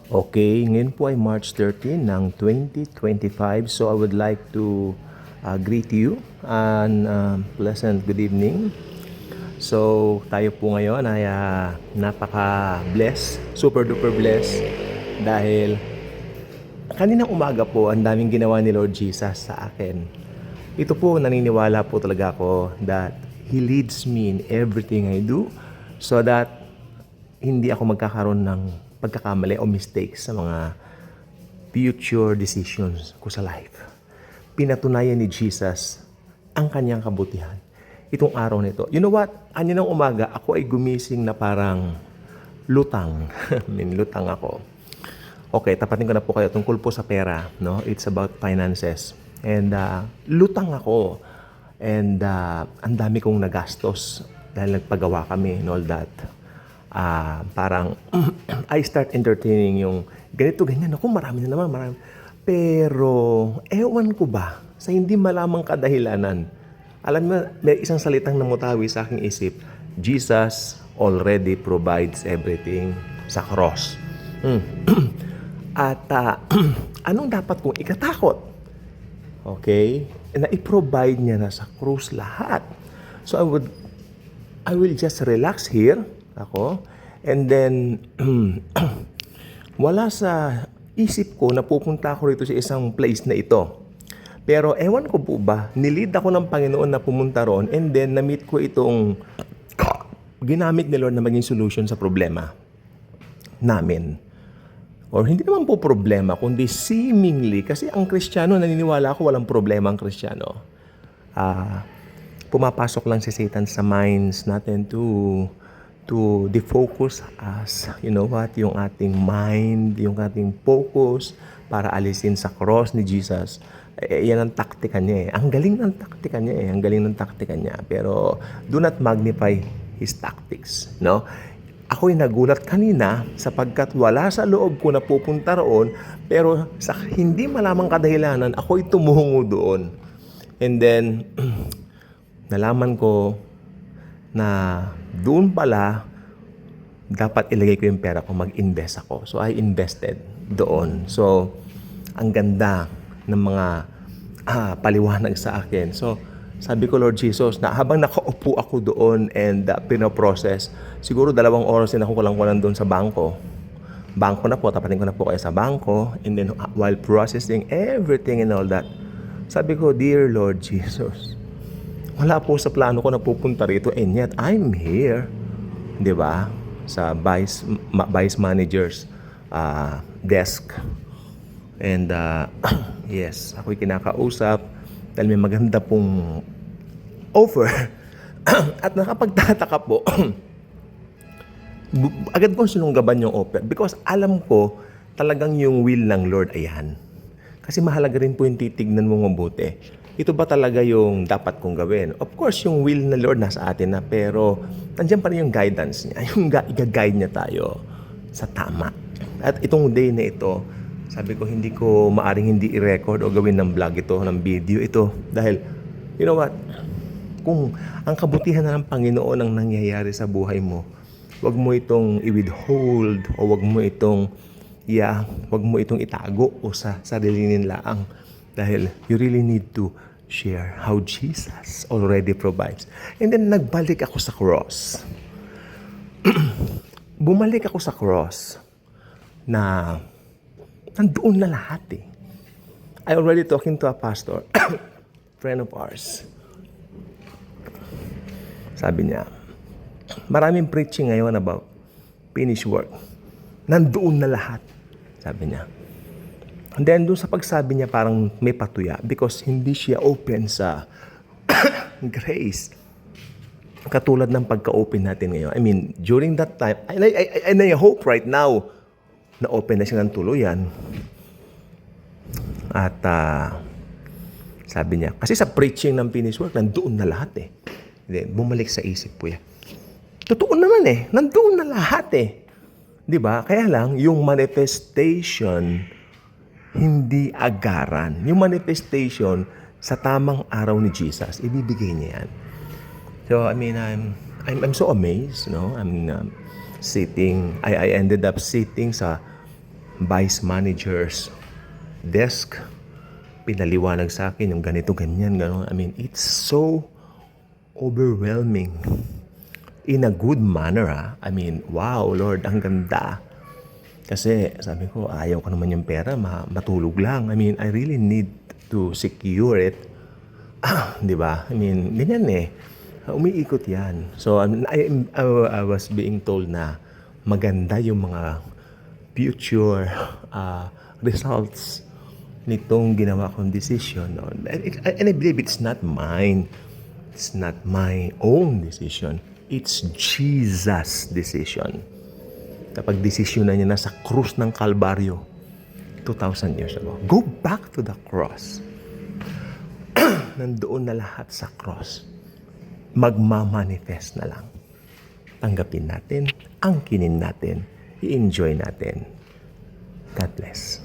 Okay, ngayon po ay March 13 ng 2025. So I would like to greet you and pleasant good evening. So tayo po ngayon ay napaka-blessed, super duper blessed dahil kaninang umaga po ang daming ginawa ni Lord Jesus sa akin. Ito po, naniniwala po talaga ako that He leads me in everything I do so that hindi ako magkakaroon ng pagkakamali o mistakes sa mga future decisions ko sa life. Pinatunayan ni Jesus ang kanyang kabutihan itong araw nito. You know what? Kaninang umaga, ako ay gumising na parang lutang. Lutang ako. Okay, tapatin ko na po kayo tungkol po sa pera. No? It's about finances. And lutang ako. And ang dami kong nagastos dahil nagpagawa kami and all that. Parang I start entertaining yung ganito, ganyan. Ako, marami na naman, marami. Pero, ewan ko ba, sa hindi malamang kadahilanan, alam mo, may isang salitang namutawi sa aking isip, Jesus already provides everything sa cross. At anong dapat kong ikatakot? Okay? Na i-provide niya na sa cross lahat. So I will just relax here, ako, and then wala sa isip ko na pupunta ako rito sa isang place na ito. Pero ewan ko po ba, nilid ako ng Panginoon na pumunta roon and then na-meet ko itong ginamit ni Lord na maging solution sa problema namin. Or hindi naman po problema, kundi seemingly, kasi ang Kristiyano, naniniwala ako walang problema ang Kristiyano. Pumapasok lang si Satan sa minds natin to defocus us, you know what, yung ating mind, yung ating focus para alisin sa cross ni Jesus. Yan ang taktika niya eh. Ang galing ng taktika niya eh. Ang galing ng taktika niya. Pero do not magnify his tactics, no? Ako'y nagulat kanina sapagkat wala sa loob ko na pupunta roon, pero sa hindi malamang kadahilanan, ako'y tumungo doon. And then, nalaman ko na doon pala dapat ilagay ko yung pera ko, mag-invest ako. So I invested doon. So ang ganda ng mga paliwanag sa akin. So sabi ko, Lord Jesus, na habang nakaupo ako doon and pinoprocess, siguro 2 oras din ako kulang-kulang doon sa bangko. Bangko na po, tapatin ko na po kayo sa bangko. And then while processing everything and all that, sabi ko, Dear Lord Jesus, wala po sa plano ko na pupunta rito and yet I'm here. 'Di ba? Sa vice manager's desk. And yes, ako'y kinakausap dahil may maganda pong offer. At nakapagtataka po, agad kong sinunggaban yung offer because alam ko talagang yung will ng Lord ayan. Kasi mahalaga rin po yung titignan mo mabuti. Ito ba talaga yung dapat kong gawin? Of course, yung will ng Lord nasa atin na, pero nandiyan pa rin yung guidance niya. Yung i-guide niya tayo sa tama. At itong day na ito, sabi ko, hindi ko maaring hindi i-record o gawin ng vlog ito, ng video ito. Dahil, you know what? Kung ang kabutihan na ng Panginoon ang nangyayari sa buhay mo, wag mo itong i-withhold o wag mo itong itago o sa sarili nilaang. Dahil you really need to share how Jesus already provides. And then nagbalik ako sa cross. Bumalik ako sa cross na nandoon na lahat eh. I already talking to a pastor, friend of ours. Sabi niya, maraming preaching ngayon about finished work. Nandoon na lahat. Sabi niya. And then doon sa pagsabi niya parang may patuya because hindi siya open sa grace. Katulad ng pagka-open natin ngayon. I mean, during that time, and I hope right now na open na siya ng tuluyan. At sabi niya, kasi sa preaching ng finished work, nandoon na lahat eh. Then, bumalik sa isip ko yan. Totoo naman eh, nandoon na lahat eh. Di ba? Kaya lang, yung manifestation hindi agaran. Yung manifestation sa tamang araw ni Jesus, ibibigay niya yan. So, I mean, I'm so amazed, no? I ended up sitting sa vice manager's desk. Pinaliwanag sa akin yung ganito, ganyan, gano'n. I mean, it's so overwhelming. In a good manner, ha? I mean, wow, Lord, ang ganda. Kasi sabi ko, ayaw ko naman yung pera, matulog lang. I mean, I really need to secure it. Di ba? I mean, ganyan eh. Umiikot yan. So, I was being told na maganda yung mga future results nitong ginawa kong decision. No? And I believe it's not mine. It's not my own decision. It's Jesus' decision. Kapag desisyonan niya na sa krus ng Kalbaryo 2,000 years ago. Go back to the cross. Nandoon na lahat sa cross. Magmamanifest na lang. Tanggapin natin, angkinin natin, i-enjoy natin. God bless.